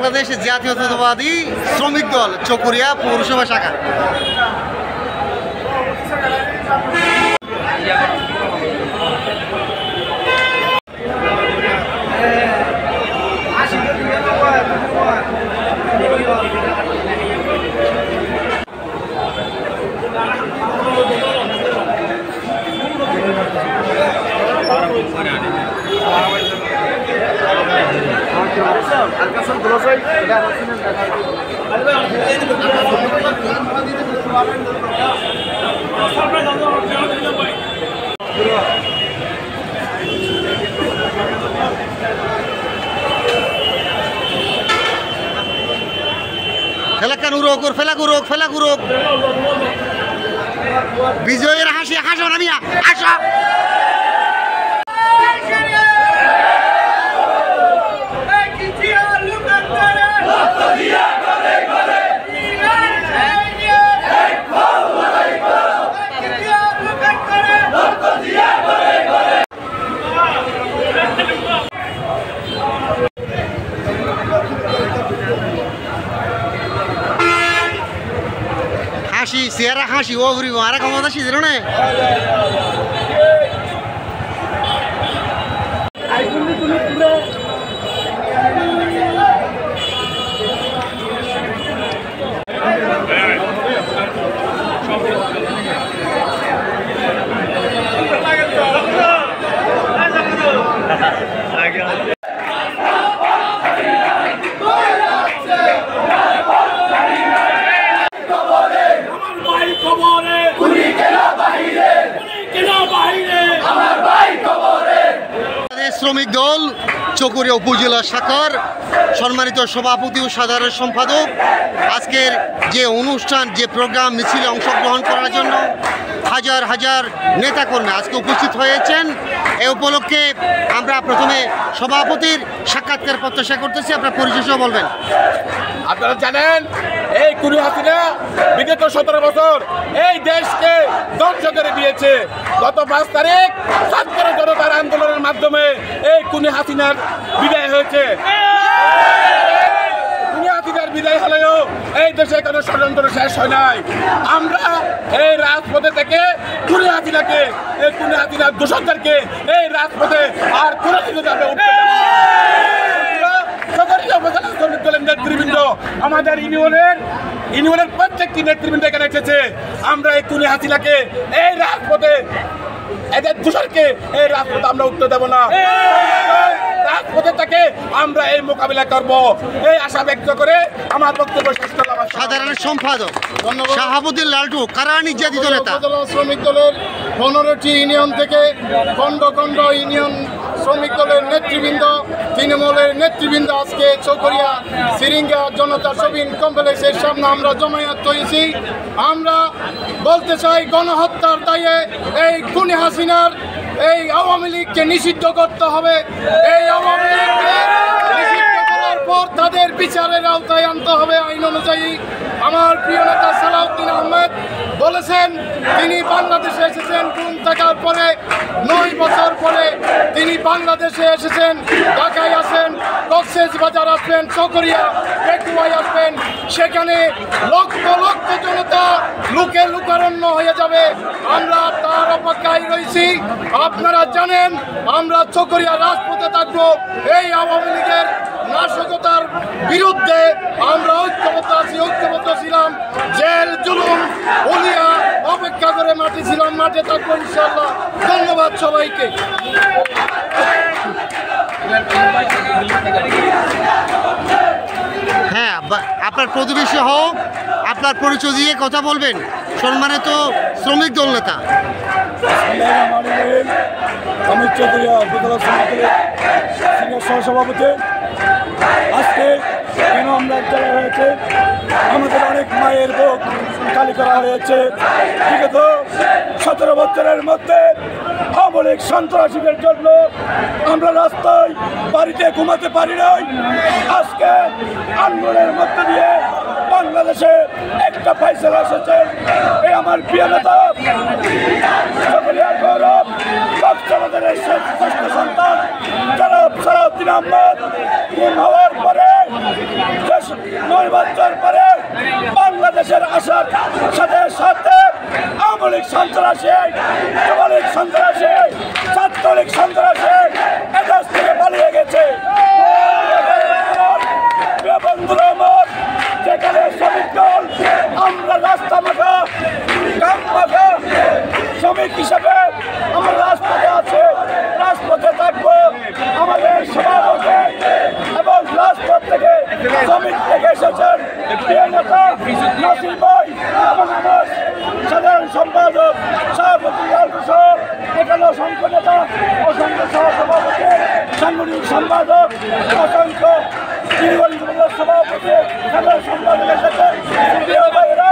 বাংলাদেশ জাতীয়তাবাদী শ্রমিক দল চকরিয়া পৌরসভা শাখা। ফেলাকুরক বিজয়ের হাসি হাসো না মিয়া আসো। হাসি চেহারা হাসি ও আরে ক্ষমতা ছিল না। শ্রমিক দল চকরিয়া উপজেলা শাখার সম্মানিত সভাপতি ও সাধারণ সম্পাদক আজকের যে অনুষ্ঠান যে প্রোগ্রাম মিছিলে অংশগ্রহণ করার জন্য হাজার হাজার নেতাকর্মী আজকে উপস্থিত হয়েছেন। এই উপলক্ষে আমরা প্রথমে সভাপতির সাক্ষাৎকার প্রত্যাশা করতেছি, আপনার পরিচয় বলবেন। আপনারা জানেন এই খুনি হাসিনা বিগত 17 বছর এই দেশকে ধ্বংস করে দিয়েছে। গত 5 তারিখ ছাত্র জনতার আন্দোলনের মাধ্যমে এই খুনি হাসিনার বিদায় হয়েছে। খুনি হাসিনার বিদায় হলেও এই দেশে কোনো ষড়যন্ত্র শেষ হয় নাই। আমরা এই রাজপথে থেকে খুনি হাসিনাকে এই খুনি হাসিনার দোষকদেরকে এই রাজপথে আর কোনো দিকে যাবে উঠতে দেব না। নেতৃবৃন্দ আমাদের ইউনিয়নের প্রত্যেকটি নেতৃবৃন্দ এখানে এসেছে। আমরা এই খুনি হাসিনাকে এই রাজপথে এদের দোষরকে এই রাজপথে আমরা উঠতে দেব না। রাজপথে থেকে আমরা এই মোকাবিলা করব এই আশা ব্যক্ত করে আমার বক্তব্য শেষ করলাম। সাধারণ সম্পাদক শাহাবুদ্দিন লালটু কারা নির্যাতিত নেতা শ্রমিক দলের 15টি ইউনিয়ন থেকে খণ্ড খণ্ড ইউনিয়ন শ্রমিক দলের নেতৃবৃন্দ, তৃণমূলের নেতৃবৃন্দ আজকে চকরিয়া সিরিঙ্গা জনতা শপিং কমপ্লেক্সের সামনে আমরা জমায়েত হয়েছি। আমরা বলতে চাই গণহত্যার দায়ে এই খুনি হাসিনার এই আওয়ামী লীগকে নিষিদ্ধ করতে হবে। এই আওয়ামী লীগকে নিষিদ্ধ করার পর তাদের বিচারের আওতায় আনতে হবে আইন অনুযায়ী। আমার প্রিয় নেতা সালাউদ্দিন আহমেদ বলেছেন তিনি বাংলাদেশে এসেছেন গুম থাকার পরে 9 বছর পরে তিনি বাংলাদেশে এসেছেন। ঢাকায় আসেন, কক্সবাজার আসবেন, চকরিয়া পেটুয়ায় আসবেন, সেখানে লক্ষ লক্ষ জনতা লুকে লুকারণ্য হয়ে যাবে। আমরা তার অপেক্ষায় রয়েছি। আপনারা জানেন আমরা চকরিয়া রাজপথে থাকবো। এই আওয়ামী লীগের নাশকতার বিরুদ্ধে আমরা ঐক্যবদ্ধ ছিলাম। জেল জুলুম উলিয়া অপেক্ষা করে মাঠে ছিলাম, মাঠে থাকবো ইনশাআল্লাহ। ধন্যবাদ সবাইকে। হ্যাঁ, আপনার প্রতিবেশী হোক, আপনার পরিচয় দিয়ে কথা বলবেন। সম্মানিত শ্রমিক দল নেতা আমি চৌধুরী উপজেলা শ্রমিক দলের সিনিয়র সহসভাপতি। আজকে কেন আমরা চলা হয়েছে, আমাদের অনেক মায়ের বুক খালি করা হয়েছে। বিগত 17 বছরের মধ্যে আওয়ামী লীগ সন্ত্রাসীদের জন্য আমরা রাস্তায় বাড়িতে ঘুমাতে পারি নাই। আজকে আন্দোলনের মধ্যে দিয়ে বাংলাদেশে একটা ফয়সালা এসেছে। এই আমার প্রিয় নেতা গৌরব কক্সবাজারের শ্রেষ্ঠ সন্তান জনাব সালাউদ্দিন আহমেদ গুম হওয়ার পরে ছাত্রলীগ সন্ত্রাসে এদেশ থেকে পালিয়ে গেছে। বন্ধুরা আমার, যেখানে শ্রমিক দল আমরা রাস্তা মাখা কাম মাখা শ্রমিক হিসাবে আমরা রাজপথে আছে, রাজপথে থাকবো। আমাদের সভাপতি এবং রাজপথ থেকে শ্রমিক থেকে এসেছেন প্রিয় নেতা নাসির ভাই এবং আমার সাধারণ সম্পাদক সভাপতি সহ এখানে অসংখ্য নেতা, অসংখ্য সহসভাপতি, সাংগঠনিক সম্পাদক, অসংখ্য সভাপতি, সাধারণ সম্পাদকের সাথে প্রিয় ভাইয়েরা,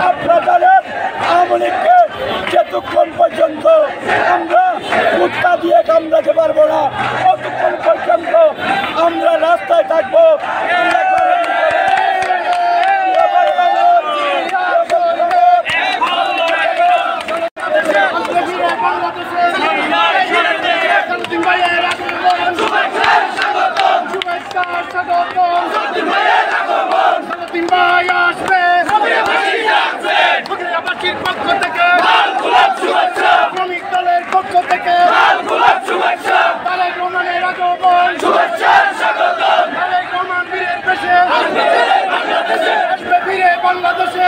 আপনারা জানেন আওয়ামী লীগকে যতক্ষণ পর্যন্ত আমরা কুত্তা দিয়ে কামড়াতে পারবো না, ততক্ষণ পর্যন্ত আমরা রাস্তায় থাকবো। শ্রমিক দলের পক্ষ থেকে তারেক রহমানের আগমন, তারেক রহমান বীরের পেশে আসবে ফিরে বাংলাদেশে।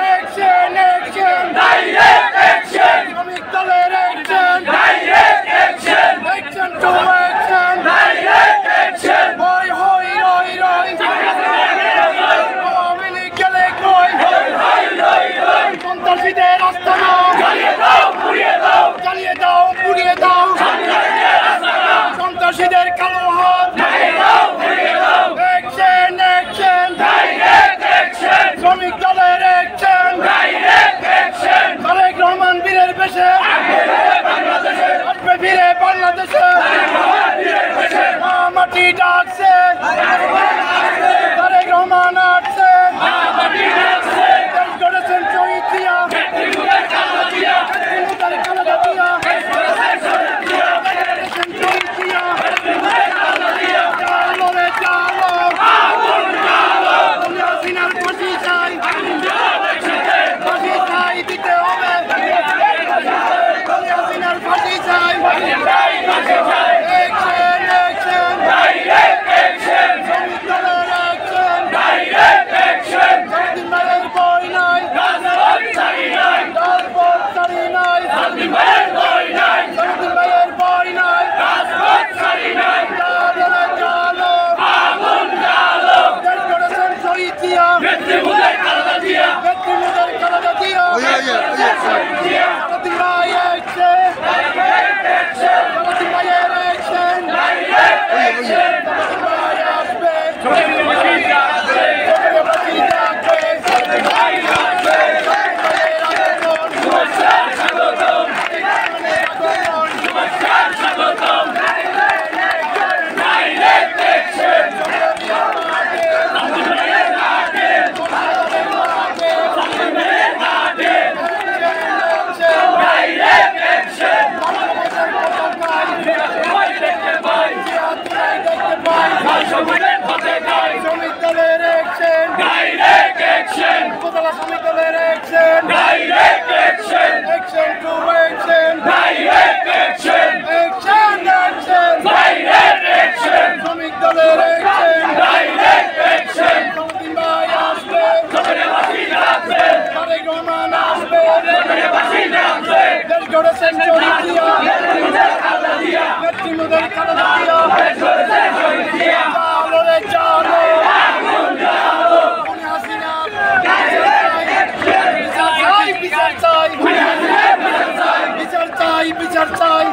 অ্যাকশন অ্যাকশন শ্রমিক দলের অ্যাকশন অ্যাকশন টু অ্যাকশন হই হই রই রই আওয়ামী লীগ গেলে কই সন্ত্রাসীদের আস্তানা জ্বালিয়ে দাও পুড়িয়ে দাও সন্ত্রাসীদের কালো হাত অ্যাকশন অ্যাকশন শ্রমিক দলের অ্যাকশন তারেক রহমান বীরের পেশে আসবে ফিরে বাংলাদেশে। মাটি ডাকছে তারেক রহমান আসছে, দেশ গড়েছেন শহীদ জিয়া, খালেদা জিয়া, শহীদ জিয়া, চালো রে চালো, হাসিনার ফাঁসি চাই, ফাঁসি চাই দিতে হবে, হাসিনার ফাঁসি চাই। শ্রমিক দলের অ্যাকশন সারাদিন ভাইয়ের বই নাই, রাজপথ ছাড়ি নাই, সারাদিন ভাইয়ের বই নাই, চালো রে চালো, দেশ গড়েছেন শহীদ জিয়া, নেত্রীমুদের খালেদা জিয়া, সারাদিন ভাই অ্যাকশন, সারাদিন ভাইয়ের অ্যাকশন, সারাদিন ভাই আসবে, শ্রমিক দলের অ্যাকশন, উপজেলা শ্রমিক দলের action, action to action, action শ্রমিক দলের অ্যাকশন, সারাদিন ভাই আসবে, তারেক রহমান আসবে, দেশ গড়েছেন শহীদ জিয়া, নেত্রীমুদের খালেদা জিয়া, চালো রে চালো, বিচার চাই, বিচার চাই,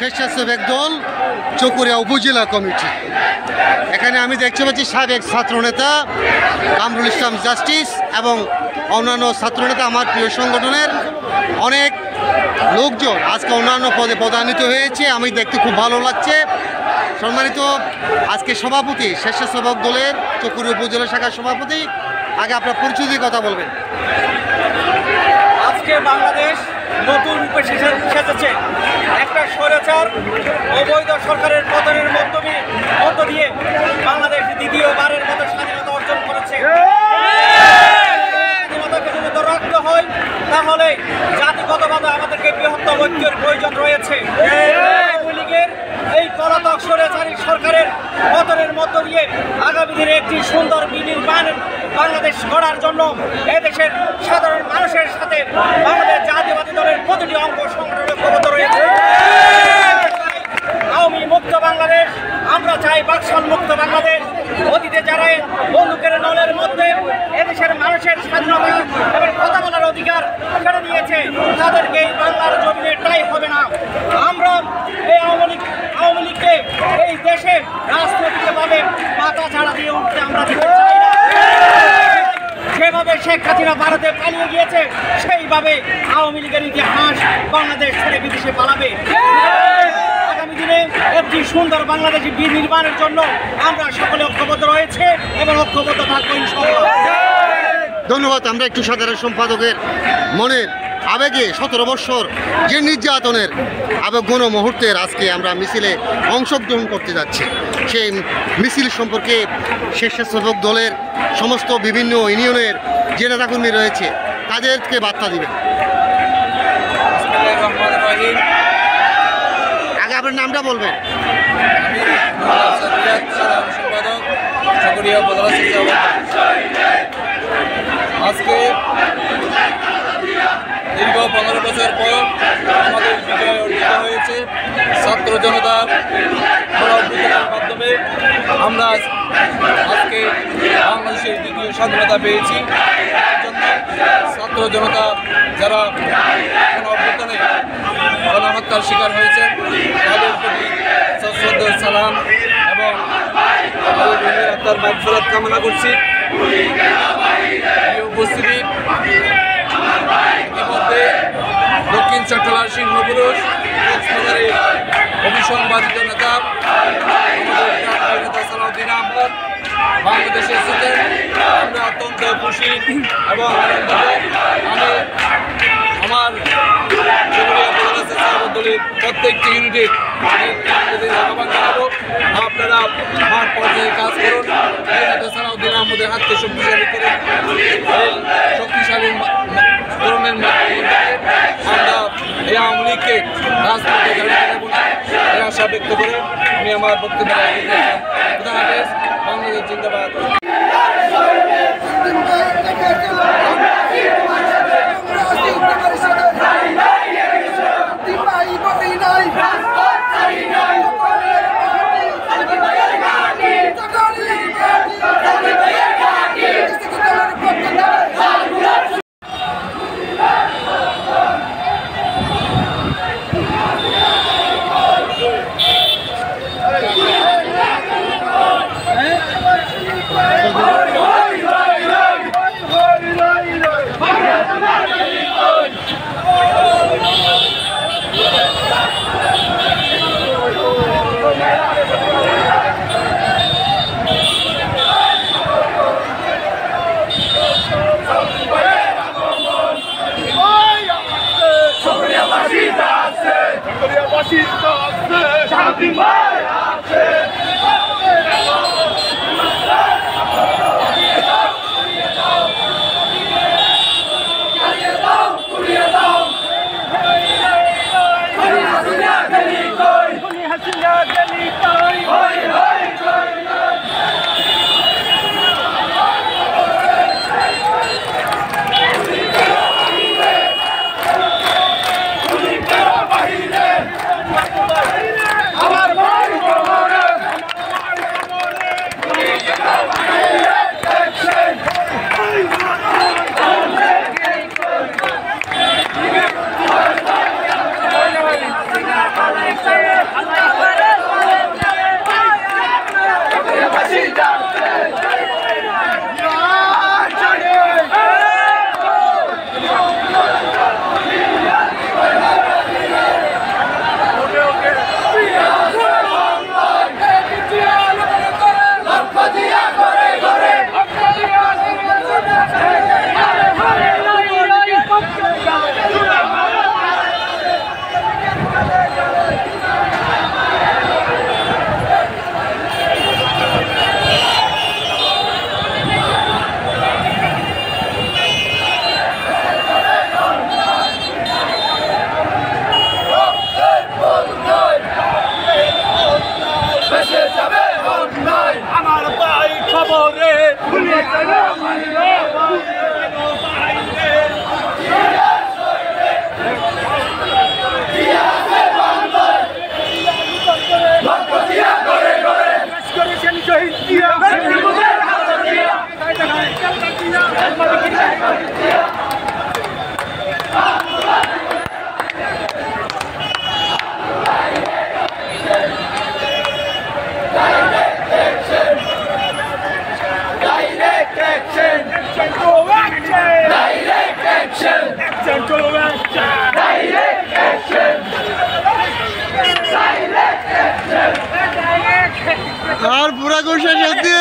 স্বেচ্ছাসেবক দল চকরিয়া উপজেলা কমিটি। এখানে আমি দেখতে পাচ্ছি সাবেক ছাত্রনেতা কামরুল ইসলাম জাস্টিস এবং অন্যান্য ছাত্রনেতা, আমার প্রিয় সংগঠনের অনেক লোকজন আজকে অন্যান্য পদে পদান্বিত হয়েছে। আমি দেখতে খুব ভালো লাগছে। সম্মানিত আজকে সভাপতি, স্বেচ্ছাসেবক দলের চকরিয়া উপজেলা শাখার সভাপতি, আগে আপনার পরিচয় দিয়ে কথা বলবেন। আজকে বাংলাদেশ নতুন রূপে সেজেছে। একটা স্বৈরাচার অবৈধ সরকারের পতনের মধ্য দিয়ে বাংলাদেশ দ্বিতীয়বারের মতো স্বাধীনতা অর্জন করেছে। স্বাধীনতাকে যদি রক্ত হয় তাহলে জাতিগতভাবে আমাদেরকে বৃহত্তম ঐক্যের প্রয়োজন রয়েছে। আওয়ামী লীগের এই পলাতক স্বৈরাচারী সরকারের পতনের মধ্য দিয়ে আগামী দিনে একটি সুন্দর বিনির্মাণ বাংলাদেশ গড়ার জন্য এদেশের সাধারণ মানুষের সাথে বাংলাদেশ জাতীয়বাদী দলের প্রতিটি অঙ্গ সংগঠন ঐক্যবদ্ধ রয়েছে। আওয়ামী মুক্ত বাংলাদেশ, আমরা চাই বাকশাল মুক্ত বাংলাদেশ। অতীতে যারা বন্দুকের নলের মধ্যে এদেশের মানুষের স্বাধীনতা এবং কথা বলার অধিকার কেড়ে নিয়েছে, তাদেরকে এই বাংলার জমিনে ঠাঁই হবে না। আমরা এই আওয়ামী লীগকে এই দেশে রাজনৈতিকভাবে মাথা ছাড়া দিয়ে উঠতে আমরা দিতে চাই না। যেভাবে শেখ হাসিনা ভারতে পালিয়ে গিয়েছে সেইভাবে আওয়ামী লীগের ইতিহাস বাংলাদেশ ছেড়ে বিদেশে পালাবে। আগামী দিনে একটি সুন্দর বাংলাদেশ নির্মাণের জন্য আমরা সকলে ঐক্যবদ্ধ রয়েছে এবং ঐক্যবদ্ধ থাকবো ইনশাআল্লাহ। ধন্যবাদ। আমরা একটু সাধারণ সম্পাদকের মনের আবেগে 17 বৎসর যে নির্যাতনের আবেগঘন মুহূর্তের আজকে আমরা মিছিলে অংশগ্রহণ করতে যাচ্ছি, সেই মিছিল সম্পর্কে স্বেচ্ছাসেবক দলের সমস্ত বিভিন্ন ইউনিয়নের যে নেতাকর্মী রয়েছে তাদেরকে বার্তা দিবেন। আগে আপনার নামটা বলবেন। আজকে দীর্ঘ 15 বছর পর আমাদের বিজয় অর্জিত হয়েছে। ছাত্র জনতার অভ্যুত্থানের মাধ্যমে আমরা আজকে বাংলাদেশের দ্বিতীয় স্বাধীনতা পেয়েছি। তার জন্য ছাত্র জনতা যারা অভ্যুত্থানে গণহত্যার শিকার হয়েছে তাদের প্রতি সশ্রদ্ধ সালাম এবং আত্মার মাগফিরাত কামনা করছি। এই উপস্থিতি ইতিমধ্যে দক্ষিণ চট্টলার সিংহপুরুষ কক্সবাজারের অভিসংবাদিত নেতা আমাদের নেতা সালাউদ্দিন আহমদ বাংলাদেশে এসেছেন। আমরা অত্যন্ত খুশি এবং আনন্দিত। আমি আমার দলের প্রত্যেকটি ইউনিটের আহ্বান জানাবো, আপনারা মাঠ পর্যায়ে কাজ করুন। নেতা সালাউদ্দিন আহমদের হাতকে শক্তিশালী করুন। এই শক্তিশালী ধরনের আমরা এই আওয়ামী লীগকে রাজপথে দাঁড়িয়ে দেবো না, এই আশা ব্যক্ত করে আমি আমার বক্তব্য খুদা হাফেজ। বাংলাদেশ জিন্দাবাদ। আর পুরা গোসা সত্যি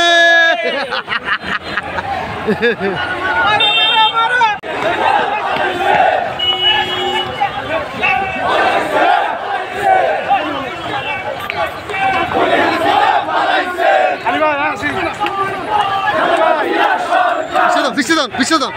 পিছিয়ে দাও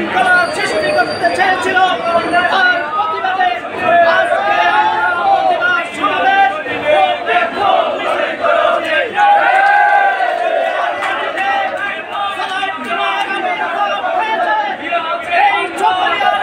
বিশৃঙ্খলা সৃষ্টি করতে চেয়েছিল তার প্রতিবাদে আজকে আমরা প্রতিবাদ সমাবেশ এই চকরিয়ার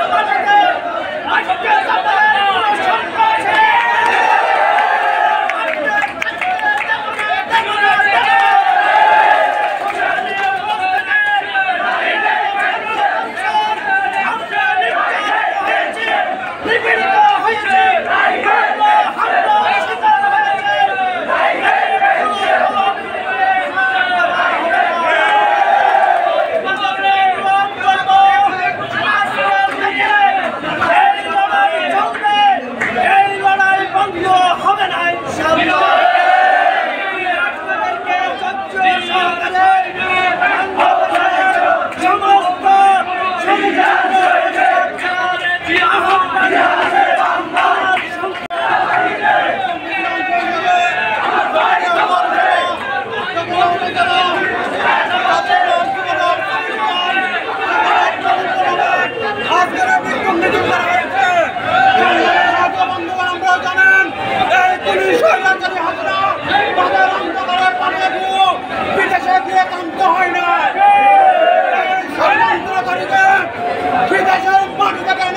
মাটিতে আজকে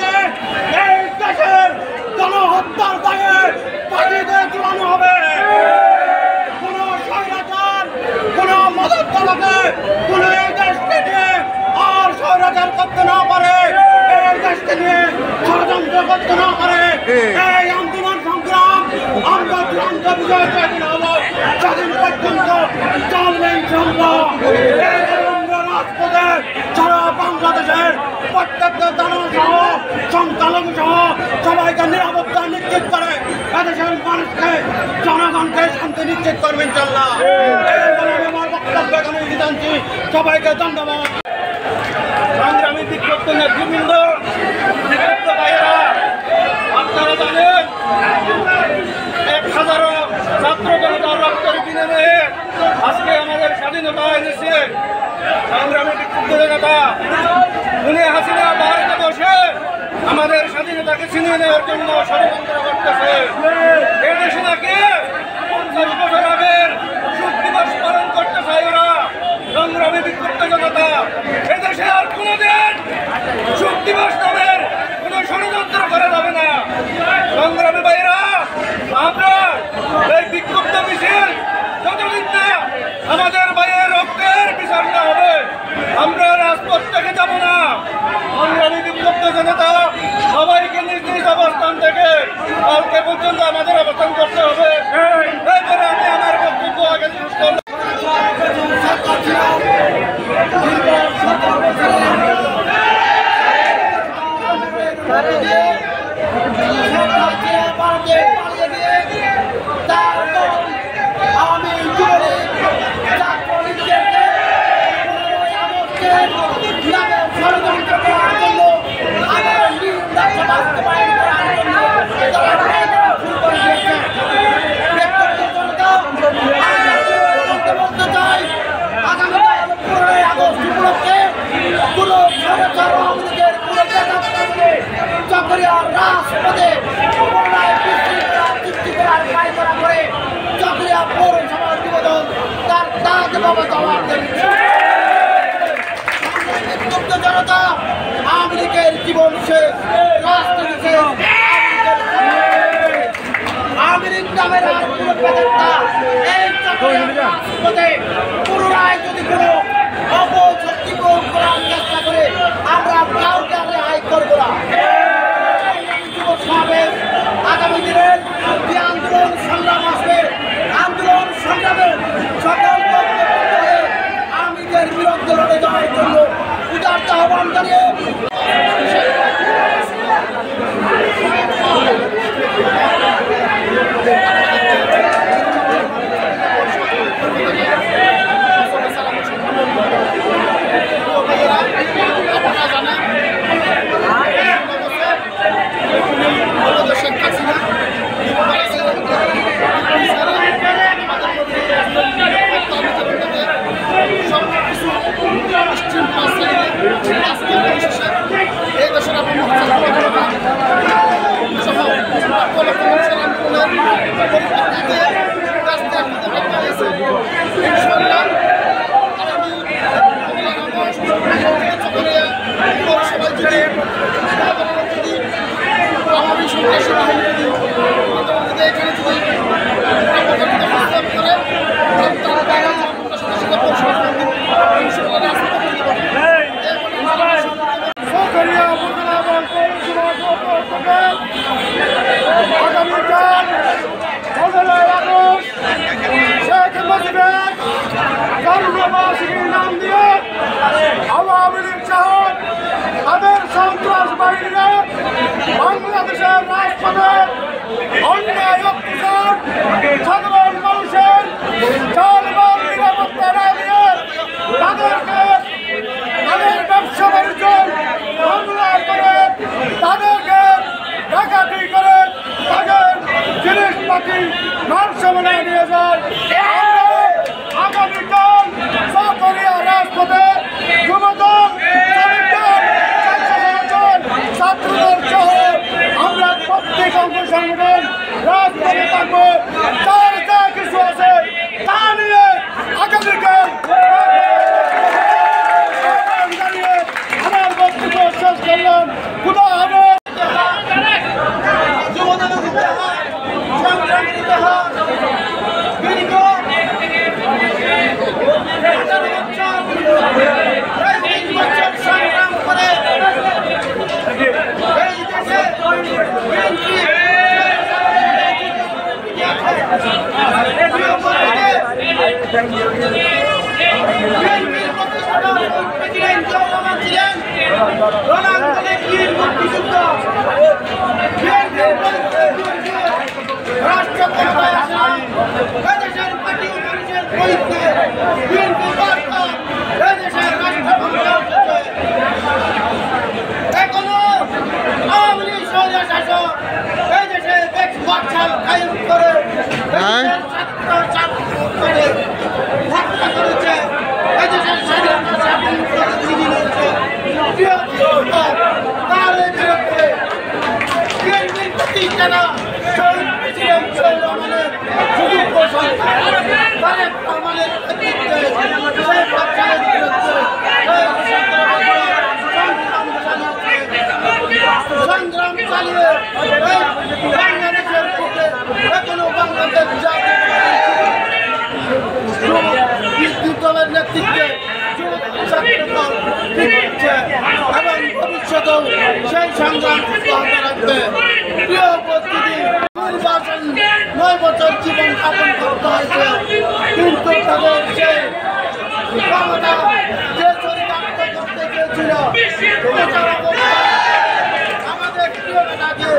করতে না পারে, এই দেশকে নিয়ে ষড়যন্ত্র করতে না পারে, এই আন্দোলন সংগ্রাম আমরা চূড়ান্ত বিজয় যেদিন হবো সেদিন পর্যন্ত চলবে ইনশাআল্লাহ। এই রবীন্দ্র রাজপথে সারা বাংলাদেশের প্রত্যেকটা দানব সহ সংখ্যালঘু সহ সবাইকে নিরাপত্তা নিশ্চিত করে এদেশের মানুষকে জনগণকে শান্তি নিশ্চিত করবে ইনশাআল্লাহ। এই বলে আমার বক্তব্য এখানে দিচ্ছি। সবাইকে ধন্যবাদ। সংগ্রামী বিক্ষুব্ধ নেতৃবৃন্দ, বিক্ষুব্ধ ভাইয়েরা, আপনারা জানেন 1000 ছাত্র জনতার রক্তের বিনিময়ে আজকে আমাদের স্বাধীনতা এনেছে। সংগ্রামী বিক্ষুব্ধ জনতা দুনিয়া হাসিনা ভারতে বসে আমাদের স্বাধীনতাকে ছিনিয়ে নেওয়ার জন্য ষড়যন্ত্র করতেছে। এদেশে নাকি 50 বছর আগের শোক দিবস পালন করতে চায় ওরা। সংগ্রামী বিক্ষুব্ধ জনতা, এদেশে আর কোনোদিন শোক দিবস নামের কোন ষড়যন্ত্র করা যাবে না। সংগ্রামী ভাইরা, আমরা এই বিক্ষুব্ধ মিছিল যতদিন না আমাদের ভাইয়ের রক্তের বিচার না হবে আমরা রাজপথ থেকে যাব না। সংগ্রামী বিক্ষুব্ধ জনতা, সবাইকে নিজ নিজ অবস্থান থেকে কালকে পর্যন্ত আমাদের অবস্থান করতে হবে। এরপরে আমি আমার বক্তব্য আগে শেষ করব। চকরিয়ার রাজপথে সৃষ্টি করার ট্রাই করা করে চকরিয়া পৌরসভার নিবেদন তার দাঁত বাবা জবাব দেবে। বিক্ষুব্ধ জনতা, আওয়ামী লীগের জীবন শেষ, রাজনীতি শেষ, আওয়ামী লীগ নামের আর কোনো ব্যাপারটা এই চকরিয়ার রাজপথে পুনরায় যদি কোনো অপশক্তি প্রয়োগ করার চেষ্টা করে আমরা কাউকে রেহাই করবো না। আগামী দিনের যে আন্দোলন সংগ্রাম আসবে, আন্দোলন সংগ্রামের সকল আওয়ামীদের বিরুদ্ধে লড়ে যাওয়ার জন্য উদারত আহ্বান জানিয়ে আপনারা জানেন রাজপথে অন্যায় অত্যাচার সাধারণ মানুষের জানমাল নিরাপত্তা না দিয়ে তাদেরকে তাদের ব্যবসা বাণিজ্য হামলা করে তাদেরকে ডাকাতি করে তাদের জিনিসপাতি ধ্বংসমনা নিয়ে যায়। আগামীকাল চকরিয়া রাজপথে যুবদল ছাত্রদল সহ আমরা প্রত্যেক অঙ্গ সংগঠন রাজপথে থাকবো। তার যা কিছু আছে তা নিয়ে আগামীকাল দাঁড়িয়ে আমার বক্তব্য শেষ করলাম। খুদা হবে সংগ্রাম চালিয়ে বাংলাদেশের পক্ষে এখনো বাংলাদেশ জাতীয় দলের নেতৃত্বে ছাত্রদল এবং ভবিষ্যতেও সেই সংগ্রাম অব্যাহত রাখবে। প্রিয় উপস্থিতি, নির্বাচন 9 বছর জীবন যাপন করতে হয়েছে, কিন্তু তাদের সেই ক্ষমতা যে চরিতার্থ করতে চেয়েছিল আমাদের প্রিয় নেতাকে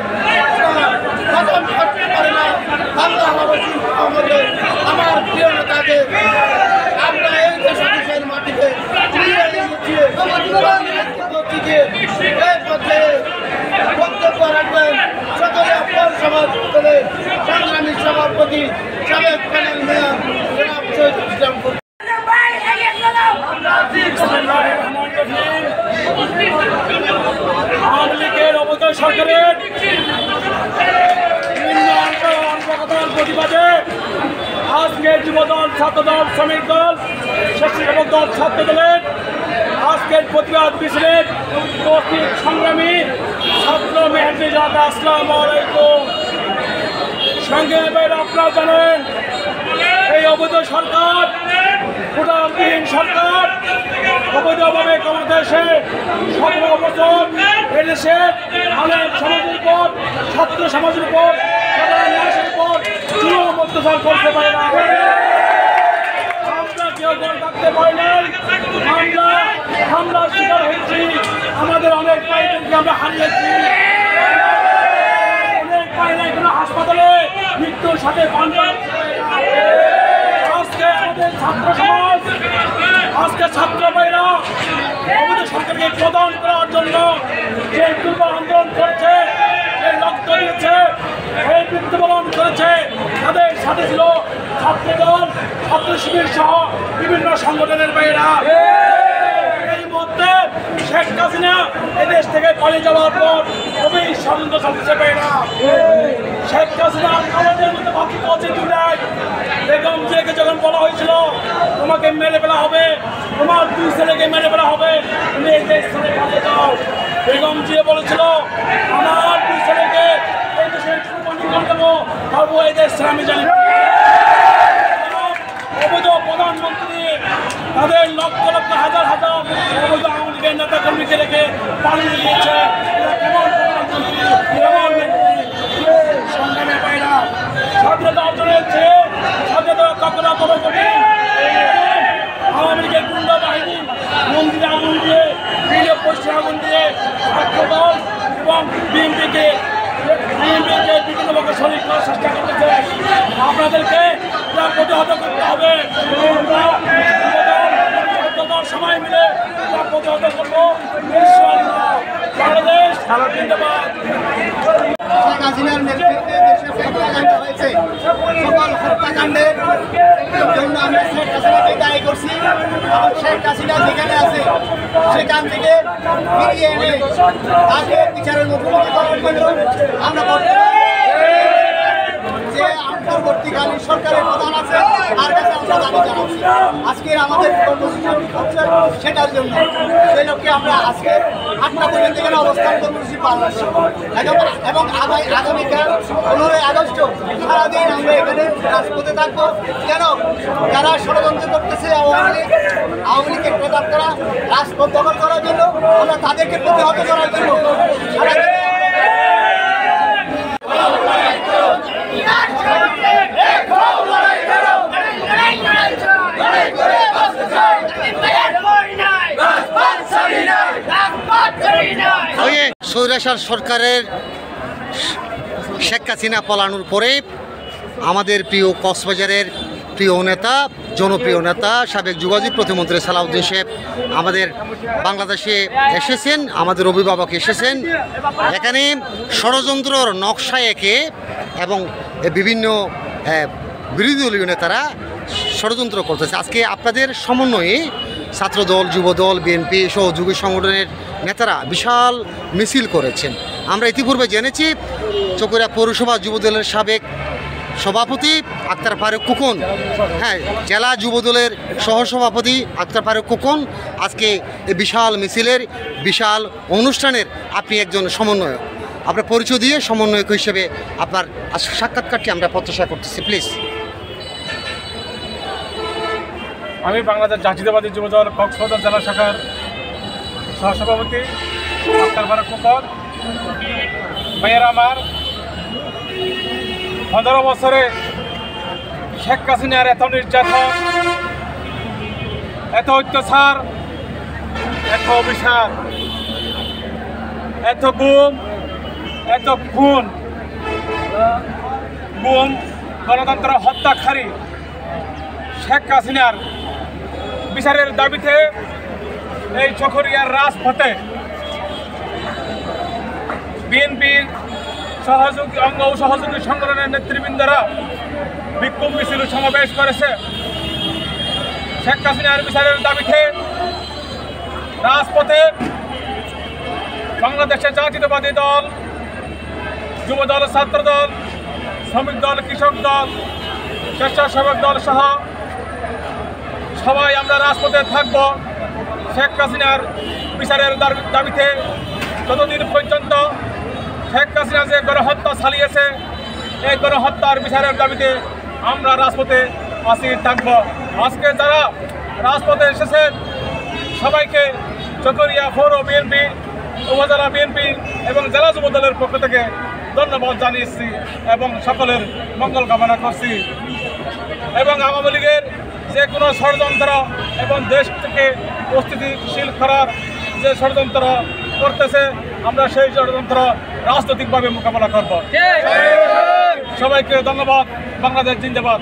হজম করতে পারে না। আল্লাহ আমাদের আমার প্রিয় নেতাকে আমরা এই দেশের মাটিতে বক্তব্য রাখবেন সকলে সমাজ দলের সংগ্রামী সভাপতি সাবেক প্যানেল মেয়র জনাব শহীদ ইসলাম। আওয়ামী লীগের অবৈধ সরকারের প্রতিবাদে আজকে যুবদল, ছাত্রদল, শ্রমিক দল, স্বেচ্ছাসেবক দল, ছাত্র দলের আজকের প্রতিবাদ মিছিলের উপস্থিত সংগ্রামী ছাত্র মেহনতি জাতি, আসসালামু আলাইকুম। সঙ্গে আপনারা জানেন এই অবৈধ সরকার, ভোটারবিহীন সরকার অবৈধভাবে ক্ষমতা এসে 17 বছর এদেশে আলেম সমাজের উপর, ছাত্র সমাজের উপর, সাধারণ মানুষের উপর চূড়ান্ত অত্যাচার করতে পারে না। আমরা কেউ ঘর থাকতে পারি নাই, আমরা শিকার হয়েছি, আমাদের অনেক ভাইদেরকে আমরা হারিয়েছি, অনেক ভাই নাই কোনো হাসপাতালে মৃত্যুর সাথে আজকে আমাদের ছাত্র সমাজ, আজকে ছাত্র ভাইরা আমাদের সরকারকে প্রদান করার জন্য যে দুর্বল আন্দোলন করছে, এই রক্ত দিয়েছে, এই মৃত্যুবরণ করেছে, তাদের সাথে ছিল ছাত্রদল, ছাত্র শিবির সহ বিভিন্ন সংগঠনের ভাইরা। এই মুহূর্তে শেখ হাসিনা এদেশ থেকে পালিয়ে যাওয়ার পর খুবই ষড়যন্ত্র চলতেছে ভাইরা। শেখ হাসিনা আমাদের মধ্যে বাকি পৌঁছে তুলে বেগম জিয়াকে যখন বলা হয়েছিল তোমাকে মেরে ফেলা হবে, তোমার 2 ছেলেকে মেরে ফেলা হবে, তুমি এই দেশ ছেড়ে পালিয়ে যাও। বেগম জিয়া বলেছিল আমার 2 ছেলেকে এই দেশের কুরবানি করে দেবো, তবু এই দেশ ছেড়ে আমি জানি। অবৈধ প্রধানমন্ত্রী তাদের লক্ষ লক্ষ হাজার হাজার অবৈধ আওয়ামী লীগের নেতা কর্মীকে রেখে পালিয়ে গিয়েছে। কেমন প্রধানমন্ত্রী, কেমন সংগ্রামে পায়রা স্বাধীনতা অর্জনের চেয়ে স্বাধীনতা কখনো কোনো কঠিন। আওয়ামী লীগের গুন্ডা বাহিনী মন্দিরে আগুন দিয়ে, পশ্চিম আগুন দিয়ে ছাত্রদল এবং বিএনপিকে শরীর করার চেষ্টা করতেছে। আপনাদেরকে প্রতিহত করতে হবে। আমরা সবাই মিলে প্রতিহত করবো। বাংলাদেশ জিন্দাবাদ। শেখ হাসিনার নেতৃত্বে দেশে হত্যাকাণ্ড হয়েছে। সকল হত্যাকাণ্ডের জন্য আমরা শেখ হাসিনাকে দায়ী করছি এবং শেখ হাসিনা যেখানে আছে সেখান থেকে ফিরিয়ে এনে তাকে বিচারের মুখোমুখি করার জন্য আমরা যে অন্তর্বর্তীকালীন সরকারের প্রধান আছে তার কাছে আমরা দাবি জানাচ্ছি। আজকের আমাদের কর্মসূচি হচ্ছে সেটার জন্য। সেই লক্ষ্যে আমরা আজকে 8টা পর্যন্ত এখানে অবস্থান কর্মসূচি পালন করছি এবং আগামীকাল 15ই আগস্ট সারাদিন আমরা এখানে রাজপথে থাকবো। কেন যারা ষড়যন্ত্র করতেছে আওয়ামী লীগের প্রেতাত্মারা রাজপথ দখল করার জন্য, আমরা তাদেরকে প্রতিহত করার জন্য সারাদিন স্বৈরাচার সরকারের শেখ হাসিনা পলানোর পরে আমাদের প্রিয় কক্সবাজারের প্রিয় নেতা, জনপ্রিয় নেতা, সাবেক যোগাযোগ প্রতিমন্ত্রী সালাউদ্দিন সাহেব আমাদের বাংলাদেশে এসেছেন, আমাদের অভিভাবক এসেছেন। এখানে ষড়যন্ত্রর নকশা এঁকে এবং বিভিন্ন বিরোধী দলীয় নেতারা ষড়যন্ত্র করতেছে। আজকে আপনাদের সমন্বয়ে ছাত্রদল, যুবদল, বিএনপি সহযোগী সংগঠনের নেতারা বিশাল মিছিল করেছেন। আমরা ইতিপূর্বে জেনেছি চকরিয়া পৌরসভা যুবদলের সাবেক সভাপতি আক্তার ফারুক খোকন, জেলা যুবদলের সহসভাপতি আক্তার ফারুক খোকন আজকে এই বিশাল মিছিলের, বিশাল অনুষ্ঠানের আপনি একজন সমন্বয়ক। আপনার পরিচয় দিয়ে সমন্বয়ক হিসেবে আপনার সাক্ষাৎকারটি আমরা প্রত্যাশা করতেছি, প্লিজ। আমি বাংলাদেশ জাতীয়তাবাদী যুবদল কক্সবাজার জেলা শাখার সহসভাপতি আক্তার ফারুক খোকন। ভাইয়েরা আমার, 15 বছরে শেখ হাসিনার এত নির্যাতন, এত অত্যাচার, এত অভিশাপ, এত গুম, এত খুন, গণতন্ত্র হত্যাকারী শেখ হাসিনার বিচারের দাবিতে এই চকরিয়ার রাজপথে বিএনপির সহযোগী অঙ্গ ও সহযোগী সংগঠনের নেতৃবৃন্দরা বিক্ষোভ মিছিল সমাবেশ করেছে। শেখ হাসিনার বিচারের দাবিতে রাজপথে বাংলাদেশের জাতীয়তাবাদী দল, যুবদল, ছাত্রদল, শ্রমিক দল, কৃষক দল, স্বেচ্ছাসেবক দল সহ সবাই আমরা রাজপথে থাকব শেখ হাসিনার বিচারের দাবিতে। ততদিন পর্যন্ত শেখ হাসিনা যে গণহত্যা চালিয়েছে, এই গণহত্যার বিচারের দাবিতে আমরা রাজপথে থাকব। আজকে যারা রাজপথে এসেছেন সবাইকে চকরিয়া পৌর বিএনপি, উপজেলা বিএনপি এবং জেলা যুবদলের পক্ষ থেকে ধন্যবাদ জানিয়েছি এবং সকলের মঙ্গল কামনা করছি। এবং আওয়ামী লীগের যে কোনো ষড়যন্ত্র এবং দেশ থেকে অস্থিতিশীল করার যে ষড়যন্ত্র করতেছে, আমরা সেই ষড়যন্ত্র রাজনৈতিকভাবে মোকাবেলা করব। সবাইকে ধন্যবাদ। বাংলাদেশ জিন্দাবাদ।